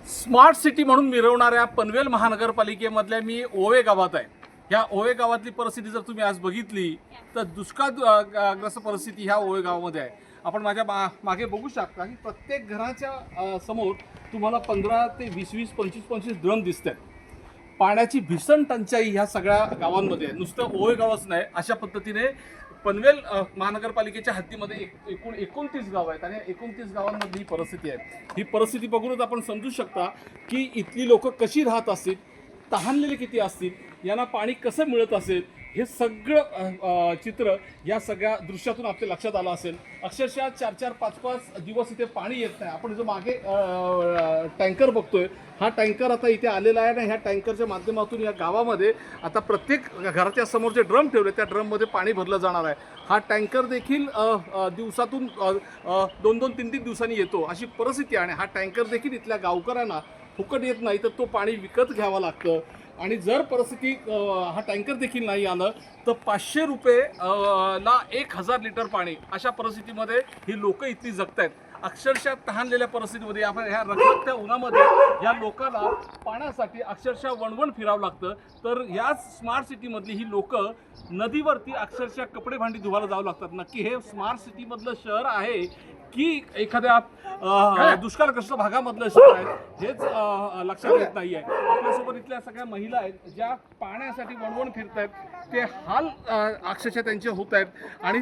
Smart city म्हणून मिरवणाऱ्या पनवेल महानगरपालिकेमधल्या मी ओवे गावात आहे. ह्या ओवे गावातली परिस्थिती जर तुम्ही आज बघितली तर दुष्काळग्रस्त परिस्थिती ह्या ओवे गावामध्ये आहे. आपण माझ्या मागे बघू शकता की प्रत्येक घराच्या समोर तुम्हाला 15 ते 20 25 ड्रम दिसत आहेत. पाण्याची भीषण टंचाई ह्या सगळ्या गावांमध्ये आहे. नुसतं ओवे गावच नाही, अशा पद्धतीने पनवेल महानगरपालिकेच्या हद्दीमध्ये एकूण 29 गाव आहेत आणि 29 गावांमधली ही परिस्थिती आहे. ही परिस्थिती बघूनच आपण समजू शकता की इथली लोक कशी राहत असतील, तहानलेले किती असतील, यांना पाणी कसं मिळत असेल, हे सगळं चित्र या सगळ्या दृश्यातून आपल्या लक्षात आलं असेल. अक्षरशः 4-4, 5-5 दिवस इथे पाणी येत नाही. आपण जो मागे टँकर बघतोय, हा टँकर आता इथे आलेला आहे आणि ह्या टँकरच्या माध्यमातून या गावामध्ये आता प्रत्येक घराच्या समोर जे ड्रम ठेवले त्या ड्रममध्ये पाणी भरलं जाणार आहे. हा टँकर देखील दिवसातून 2-2, 3-3 दिवसांनी येतो अशी परिस्थिती आहे. आणि हा टँकर देखील इथल्या गावकऱ्यांना फुकट येत नाही, तर तो पाणी विकत घ्यावं लागतं. आणि जर परिस्थिती हा टँकर देखील नाही आलं तर 500 रुपये ला 1000 लिटर पाणी, अशा परिस्थितीमध्ये ही लोक इथली जगत आहेत. अक्षरशः तहानलेल्या परिस्थितीमध्ये आपण ह्या रखरखत्या उन्हामध्ये या लोकांना पाण्यासाठी अक्षरशः वणवण फिरावं लागतं. तर याच स्मार्ट सिटीमधली ही लोक नदीवरती अक्षरशः कपडे भांडी धुवायला जावं लागतात. नक्की हे स्मार्ट सिटीमधलं शहर आहे की एखाद्या दुष्काळग्रस्त भागामधलं शहर आहे, हेच लक्षात येत नाही आहे. आपल्यासोबत इथल्या सगळ्या महिला आहेत ज्या पाण्यासाठी वणवण फिरत आहेत. ते हाल अक्षरशः त्यांचे होत आहेत. आणि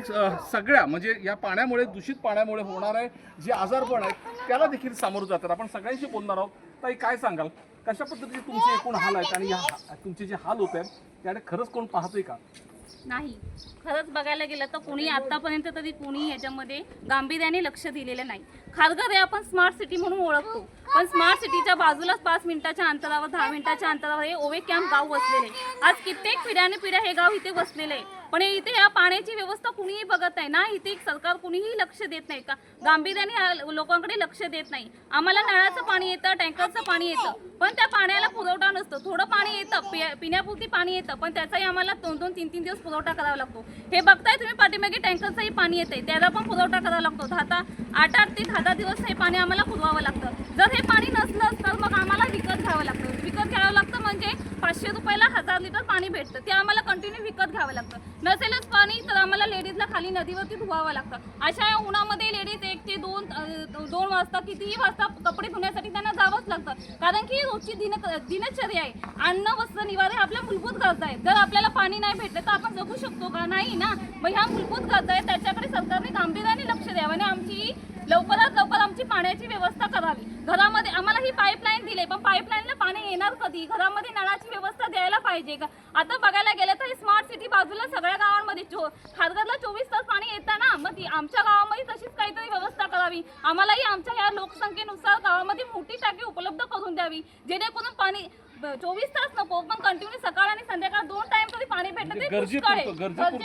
सगळ्या म्हणजे या पाण्यामुळे, दूषित पाण्यामुळे होणारे जे आजारपण आहेत त्याला देखील सामोरं जातात. आपण सगळ्यांशी बोलणार आहोत. ताई, काय सांगाल, कशा पद्धतीचे तुमचे एकूण हाल आहेत आणि तुमचे जे हाल होत आहेत त्याकडे खरंच कोण पाहतोय का? नाही, खरंच बघायला गेलं तर कुणी आतापर्यंत तरी कुणी याच्यामध्ये गांभीर्याने लक्ष दिलेलं नाही. खारघर हे आपण स्मार्ट सिटी म्हणून ओळखतो, पण स्मार्ट सिटीच्या बाजूलाच 5 मिनिटाच्या अंतरावर, 10 मिनिटाच्या अंतरावर हे ओवे कॅम्प गाव वसलेले. आज कित्येक पिढ्या हे गाव इथे वसलेले आहे, पण इथे या पाण्याची व्यवस्था कुणीही बघत नाही ना. इथे सरकार कुणीही लक्ष देत नाही का, गांभीर्याने लोकांकडे लक्ष देत नाही. आम्हाला नळाचं पाणी येतं, टँकरचं पाणी येतं, पण त्या पाण्याला पुरवठा नसतो. थोडं पाणी येतं, पिण्यापुरती पाणी येतं, पण त्याचाही आम्हाला 2-2, 3-3 दिवस पुरवठा करावा लागतो. हे बघताय तुम्ही पाठीमागे टँकरचंही पाणी येतंय, त्याला पण पुरवठा करावा लागतो. 8 ते 10 दिवस हे पाणी आम्हाला पुरवावं लागतं. जर हे पाणी नसलं तर मग आम्हाला विकत घ्यावं लागतं. विकत घ्यावं लागतं म्हणजे 500 रुपयाला 1000 लिटर पाणी भेटतं, ते आम्हाला कंटिन्यू विकत घ्यावं लागतं. नसेलच पाणी तर आम्हाला लेडीजला खाली नदीवरती धुवावं लागतं. अशा या उन्हामध्ये लेडीज 1 ते 2 वाजता, कितीही वाजता कपडे धुण्यासाठी त्यांना जावंच लागतं. कारण की रोजची दिनचर्या आहे. अन्न, वस्त्र, निवारा आपल्या मूलभूत गरजा आहेत. जर आपल्याला पाणी नाही भेटलं तर आपण जगू शकतो का? नाही ना. मग ह्या मूलभूत गरजा आहेत, त्याच्याकडे सरकारने गांभीर्याने लक्ष द्यावं आणि आमची लवकरात लवकर आमची पाण्याची व्यवस्था करावी. घरामध्ये आम्हाला ही पाईपलाईन दिली, पण पाईपलाईनला पाणी येणार कधी? घरामध्ये नळाची व्यवस्था द्यायला पाहिजे का? आता बघायला गेलं तर स्मार्ट सिटी बाजूला सगळ्या गावांमध्ये खारघरला 24 तास पाणी येतं ना. मग ती आमच्या गावामध्ये तशीच काहीतरी व्यवस्था करावी. आम्हालाही आमच्या ह्या लोकसंख्येनुसार गावामध्ये मोठी टाकी उपलब्ध करून द्यावी, जेणेकरून पाणी 24 तास नको, पण कंटिन्यू सकाळ आणि संध्याकाळ 2 टाइम तरी पाणी भेटलं ते गरजेपुरतं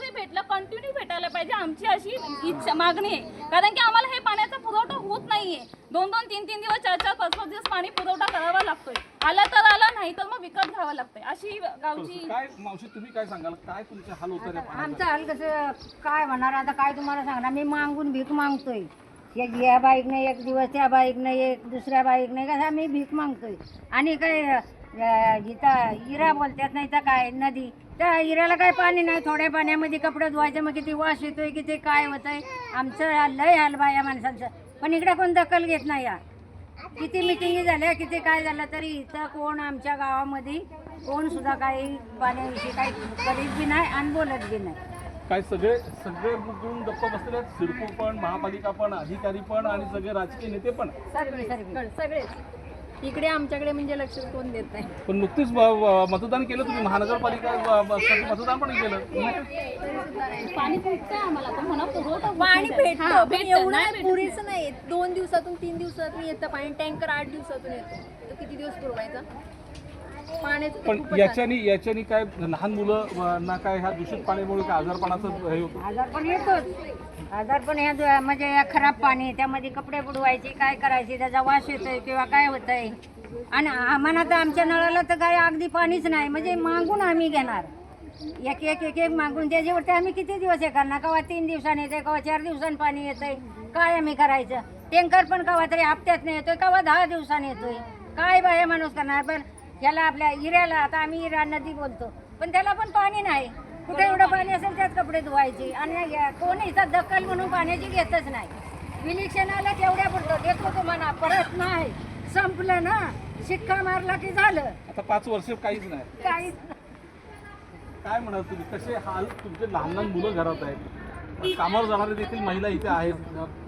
ते भेटलं, कंटिन्यू भेटायला पाहिजे. आमची अशी इच्छा, मागणी आहे. कारण की आम्हाला हे पाण्याचा पुरवठा होत नाहीये. 2-2, 3-3 दिवस, 4-4, 5-5 दिवस पाणी पुरवठा करावा लागतोय. आला तर आला, नाही तर मग विकत घ्यावं लागतंय. अशी गावची. काय मावशी, तुम्ही काय सांगाल, काय तुमचे हाल होत आहेत? आमचं हाल कसं काय होणार आता, काय तुम्हाला सांगणार. मी मागून भीक मागतोय. या बाईकने एक दिवस, त्या बाईकने एक, दुसऱ्या बाईकने कसं मी भीक मागतोय. आणि काय इथं इरा बोलतात, नाही तर काय नदी, त्या इराला काय पाणी नाही. थोड्या पाण्यामध्ये कपडे धुवायचे, मग किती वास येतोय, किती काय होतंय. आमचं लय हाल बा या माणसांचं. पण इकडे कोण दखल घेत नाही. या किती मिटिंगी झाल्या, किती काय झालं, तरी इथं कोण आमच्या गावामध्ये कोण सुद्धा काही पाण्याविषयी काही करीत बी नाही आणि बोलत बी नाही. काय सगळे बुजून गप्प बसलेले आहेत. सिडको पण, महापालिका पण, अधिकारी पण आणि सगळे राजकीय नेते पण, सगळेच इकडे आमच्याकडे म्हणजे लक्ष कोण देत नाही. पण नुकतीच मतदान केलं तुम्ही, महानगरपालिका मतदान पण केलं. पाणी भेटतं आम्हाला, पण म्हणा पुरवठा पाणी भेटतं, एवढं पुरेसं नाही. 2 दिवसातून 3 दिवसातून येतं पाणी. टँकर 8 दिवसातून येतो, तर किती दिवस पुरवायचा पाण्याचं? पण याच्यानी काय लहान मुलं ना काय ह्या दूषित पाण्यामुळे काय आजारपणाचं हे होतं? आजारपण येतोच. आजारपण ह्या म्हणजे या खराब पाणी, त्यामध्ये कपडे बुडवायचे, काय करायचे, त्याचा वास येतोय किंवा काय होतंय. आणि आम्हाला तर आमच्या नळाला तर काय अगदी पाणीच नाही. म्हणजे मागून आम्ही घेणार, एक मागून. त्याच्यावरती आम्ही किती दिवस हे करणार? केव्हा 3 दिवसांनी येते, केव्हा 4 दिवसांनी पाणी येतंय. काय आम्ही करायचं? टँकर पण कवा तरी हप्त्यात नाही येतोय, कवा 10 दिवसांनी येतोय. काय बाया माणूस करणार? पण याला आपल्या इऱ्याला, आता आम्ही इरा नदी बोलतो, पण त्याला पण पाणी नाही. कुठे एवढं पाणी असेल त्यात कपडे धुवायचे, आणि कोणी इथं दखल म्हणून पाण्याची घेतच नाही. विलिक्षणाला तेवढ्या पुरतं देतो तुम्हाला, परत नाही, संपलं ना, शिक्का मारला की झालं. आता 5 वर्ष काहीच नाही. काहीच काय म्हणाल तुम्ही, कसे हाल तुमचे लहान लहान मुलं घरात आहेत, कामावर जाणारे देखील महिला इथे आहेत,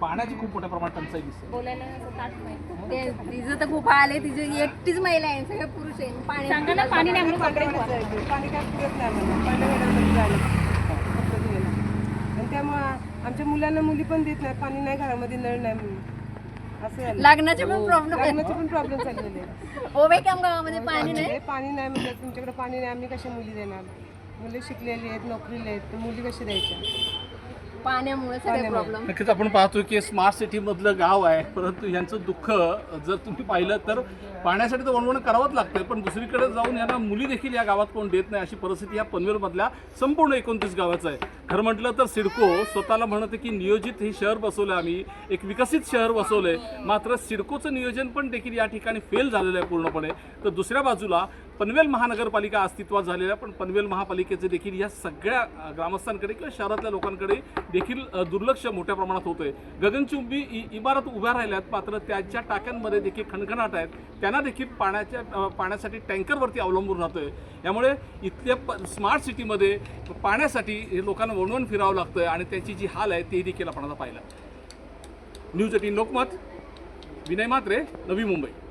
पाण्याची खूप मोठ्या प्रमाणात टंचाई दिसते. बोलायला असं ताट नाही. तिचं तर खूप आले, तिची एकटीच महिला आहे, सगळे पुरुष आहे. पाणी सांगा ना, पाणी नाही म्हणून कपडे धुवा. पाणी काय पुरत नाही आम्हाला, पहिल्या वेळेला जायला कपडे धुवायला. आणि त्यामुळं आमच्या मुलांना मुली पण देत नाही, पाणी नाही घरामध्ये, नळ नाही म्हणून असं झालं. लग्नाचे पण प्रॉब्लेम लग्नाचे पण प्रॉब्लेम चाललेले आहेत. ओवे काम गावामध्ये पाणी नाही. हे पाणी नाही म्हणजे तुमच्याकडे पाणी नाही, आम्ही कशा मुली देणार? मुलं शिकलेली आहेत, नोकरीला आहेत, तर मुली कशी द्यायच्या? पाण्यामुळे सगळे प्रॉब्लेम. नक्कीच आपण पाहतो की स्मार्ट सिटी मधलं गाव आहे, परंतु यांचं दुःख जर तुम्ही पाहिलं तर पाण्यासाठी तर वणवण करावंच लागतं, पण दुसरीकडे जाऊन यांना मुली देखील या गावात कोण देत नाही, अशी परिस्थिती या पनवेलमधल्या संपूर्ण 29 गावाचं आहे. खरं म्हटलं तर सिडको स्वतःला म्हणते की नियोजित हे शहर बसवलं, आम्ही एक विकसित शहर बसवलंय, मात्र सिडकोचं नियोजन पण देखील या ठिकाणी फेल झालेलं आहे पूर्णपणे. तर दुसऱ्या बाजूला पनवेल महानगरपालिका अस्तित्वात झालेल्या, पण पनवेल महापालिकेचे देखील या सगळ्या ग्रामस्थांकडे किंवा शहरातल्या लोकांकडे देखील दुर्लक्ष मोठ्या प्रमाणात होतंय. गगनचुंबी इमारत उभ्या राहिल्यात, मात्र त्याच्या टाक्यांमध्ये देखील खणखणाट आहेत, त्यांना देखील पाण्यासाठी टँकरवरती अवलंबून राहतोय. यामुळे इथल्या स्मार्ट सिटीमध्ये पाण्यासाठी हे लोकांना वणवण फिरावं लागतंय, आणि त्यांची जी हाल आहे ते देखील आपण आता पाहिलं. न्यूज 18 लोकमत, विनय म्हात्रे, नवी मुंबई.